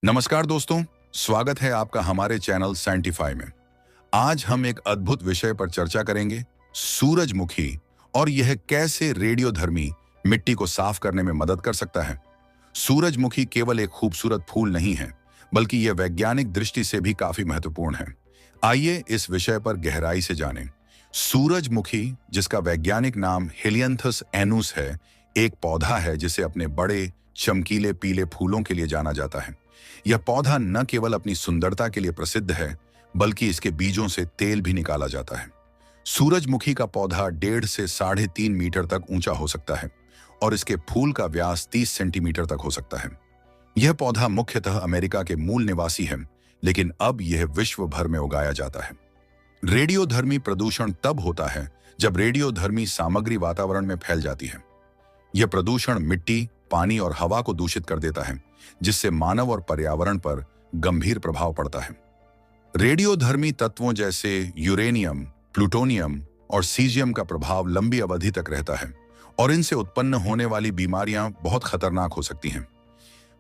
नमस्कार दोस्तों, स्वागत है आपका हमारे चैनल साइंटिफाई में। आज हम एक अद्भुत विषय पर चर्चा करेंगे, सूरजमुखी, और यह कैसे रेडियोधर्मी मिट्टी को साफ करने में मदद कर सकता है। सूरजमुखी केवल एक खूबसूरत फूल नहीं है, बल्कि यह वैज्ञानिक दृष्टि से भी काफी महत्वपूर्ण है। आइए इस विषय पर गहराई से जानें। सूरजमुखी, जिसका वैज्ञानिक नाम हेलियंथस एनुस है, एक पौधा है जिसे अपने बड़े चमकीले पीले फूलों के लिए जाना जाता है। यह पौधा न केवल अपनी सुंदरता के लिए प्रसिद्ध है, बल्कि इसके बीजों से तेल भी निकाला जाता है। सूरजमुखी का पौधा 1.5 से 3.5 मीटर तक ऊंचा हो सकता है और इसके फूल का व्यास 30 सेंटीमीटर तक हो सकता है। यह पौधा मुख्यतः अमेरिका के मूल निवासी है, लेकिन अब यह विश्व भर में उगाया जाता है। रेडियोधर्मी प्रदूषण तब होता है जब रेडियोधर्मी सामग्री वातावरण में फैल जाती है। यह प्रदूषण मिट्टी, पानी और हवा को दूषित कर देता है, जिससे मानव और पर्यावरण पर गंभीर प्रभाव पड़ता है। रेडियोधर्मी तत्वों जैसे यूरेनियम, प्लूटोनियम और सीजियम का प्रभाव लंबी अवधि तक रहता है और इनसे उत्पन्न होने वाली बीमारियां बहुत खतरनाक हो सकती हैं।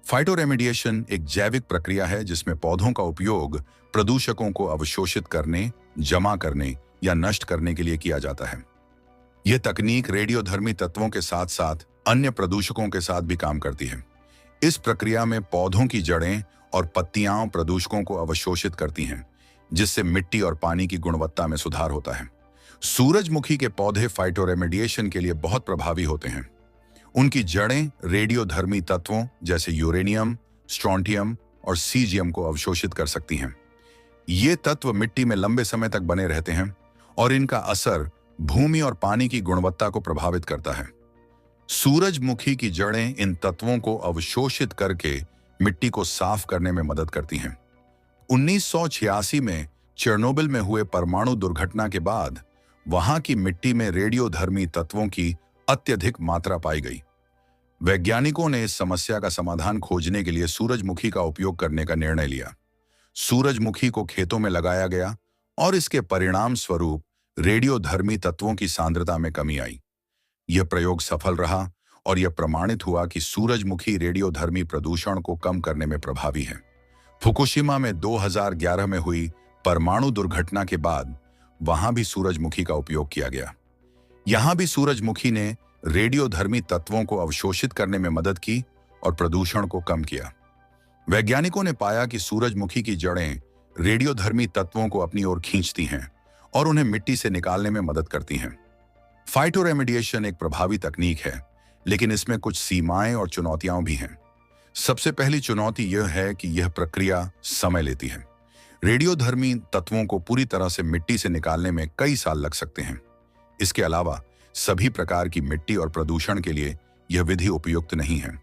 फाइटोरेमिडिएशन एक जैविक प्रक्रिया है जिसमें पौधों का उपयोग प्रदूषकों को अवशोषित करने, जमा करने या नष्ट करने के लिए किया जाता है। यह तकनीक रेडियोधर्मी तत्वों के साथ साथ अन्य प्रदूषकों के साथ भी काम करती है। इस प्रक्रिया में पौधों की जड़ें और पत्तियां प्रदूषकों को अवशोषित करती हैं, जिससे मिट्टी और पानी की गुणवत्ता में सुधार होता है। सूरजमुखी के पौधे फाइटोरेमिडिएशन के लिए बहुत प्रभावी होते हैं। उनकी जड़ें रेडियोधर्मी तत्वों जैसे यूरेनियम, स्ट्रोंटियम और सीजियम को अवशोषित कर सकती हैं। ये तत्व मिट्टी में लंबे समय तक बने रहते हैं और इनका असर भूमि और पानी की गुणवत्ता को प्रभावित करता है। सूरजमुखी की जड़ें इन तत्वों को अवशोषित करके मिट्टी को साफ करने में मदद करती हैं। 1986 में चेरनोबिल में हुए परमाणु दुर्घटना के बाद वहां की मिट्टी में रेडियोधर्मी तत्वों की अत्यधिक मात्रा पाई गई। वैज्ञानिकों ने इस समस्या का समाधान खोजने के लिए सूरजमुखी का उपयोग करने का निर्णय लिया। सूरजमुखी को खेतों में लगाया गया और इसके परिणाम स्वरूप रेडियोधर्मी तत्वों की सांद्रता में कमी आई। यह प्रयोग सफल रहा और यह प्रमाणित हुआ कि सूरजमुखी रेडियोधर्मी प्रदूषण को कम करने में प्रभावी है। फुकुशिमा में 2011 में हुई परमाणु दुर्घटना के बाद वहां भी सूरजमुखी का उपयोग किया गया। यहां भी सूरजमुखी ने रेडियोधर्मी तत्वों को अवशोषित करने में मदद की और प्रदूषण को कम किया। वैज्ञानिकों ने पाया कि सूरजमुखी की जड़ें रेडियोधर्मी तत्वों को अपनी ओर खींचती हैं और उन्हें मिट्टी से निकालने में मदद करती हैं। फाइटोरेमिडिएशन एक प्रभावी तकनीक है, लेकिन इसमें कुछ सीमाएं और चुनौतियां भी हैं। सबसे पहली चुनौती यह है कि यह प्रक्रिया समय लेती है। रेडियोधर्मी तत्वों को पूरी तरह से मिट्टी से निकालने में कई साल लग सकते हैं। इसके अलावा सभी प्रकार की मिट्टी और प्रदूषण के लिए यह विधि उपयुक्त नहीं है।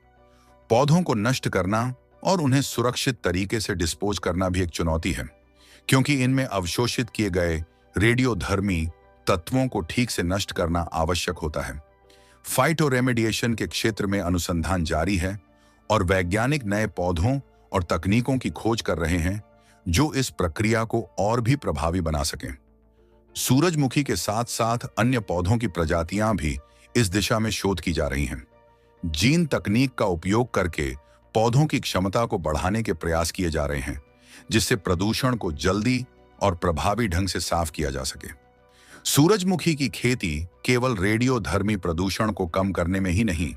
पौधों को नष्ट करना और उन्हें सुरक्षित तरीके से डिस्पोज करना भी एक चुनौती है, क्योंकि इनमें अवशोषित किए गए रेडियोधर्मी तत्वों को ठीक से नष्ट करना आवश्यक होता है। फाइटोरेमिडिएशन के क्षेत्र में अनुसंधान जारी है और वैज्ञानिक नए पौधों और तकनीकों की खोज कर रहे हैं जो इस प्रक्रिया को और भी प्रभावी बना सकें। सूरजमुखी के साथ साथ अन्य पौधों की प्रजातियां भी इस दिशा में शोध की जा रही हैं। जीन तकनीक का उपयोग करके पौधों की क्षमता को बढ़ाने के प्रयास किए जा रहे हैं, जिससे प्रदूषण को जल्दी और प्रभावी ढंग से साफ किया जा सके। सूरजमुखी की खेती केवल रेडियोधर्मी प्रदूषण को कम करने में ही नहीं,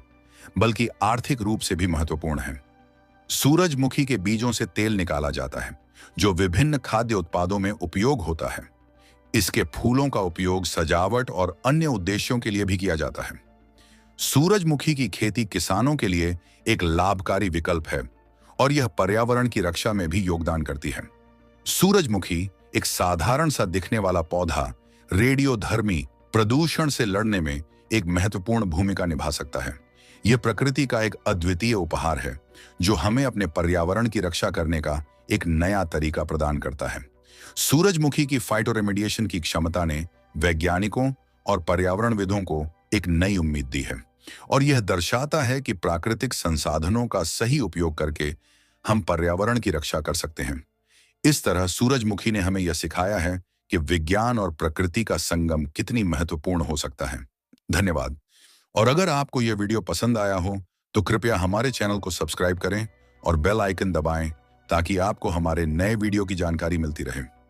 बल्कि आर्थिक रूप से भी महत्वपूर्ण है। सूरजमुखी के बीजों से तेल निकाला जाता है, जो विभिन्न खाद्य उत्पादों में उपयोग होता है। इसके फूलों का उपयोग सजावट और अन्य उद्देश्यों के लिए भी किया जाता है। सूरजमुखी की खेती किसानों के लिए एक लाभकारी विकल्प है और यह पर्यावरण की रक्षा में भी योगदान करती है। सूरजमुखी, एक साधारण सा दिखने वाला पौधा, रेडियोधर्मी प्रदूषण से लड़ने में एक महत्वपूर्ण भूमिका निभा सकता है। यह प्रकृति का एक अद्वितीय उपहार है जो हमें अपने पर्यावरण की रक्षा करने का एक नया तरीका प्रदान करता है। सूरजमुखी की फाइटोरेमिडिएशन की क्षमता ने वैज्ञानिकों और पर्यावरणविदों को एक नई उम्मीद दी है और यह दर्शाता है कि प्राकृतिक संसाधनों का सही उपयोग करके हम पर्यावरण की रक्षा कर सकते हैं। इस तरह सूरजमुखी ने हमें यह सिखाया है कि विज्ञान और प्रकृति का संगम कितनी महत्वपूर्ण हो सकता है। धन्यवाद। और अगर आपको यह वीडियो पसंद आया हो तो कृपया हमारे चैनल को सब्सक्राइब करें और बेल आइकन दबाएं ताकि आपको हमारे नए वीडियो की जानकारी मिलती रहे।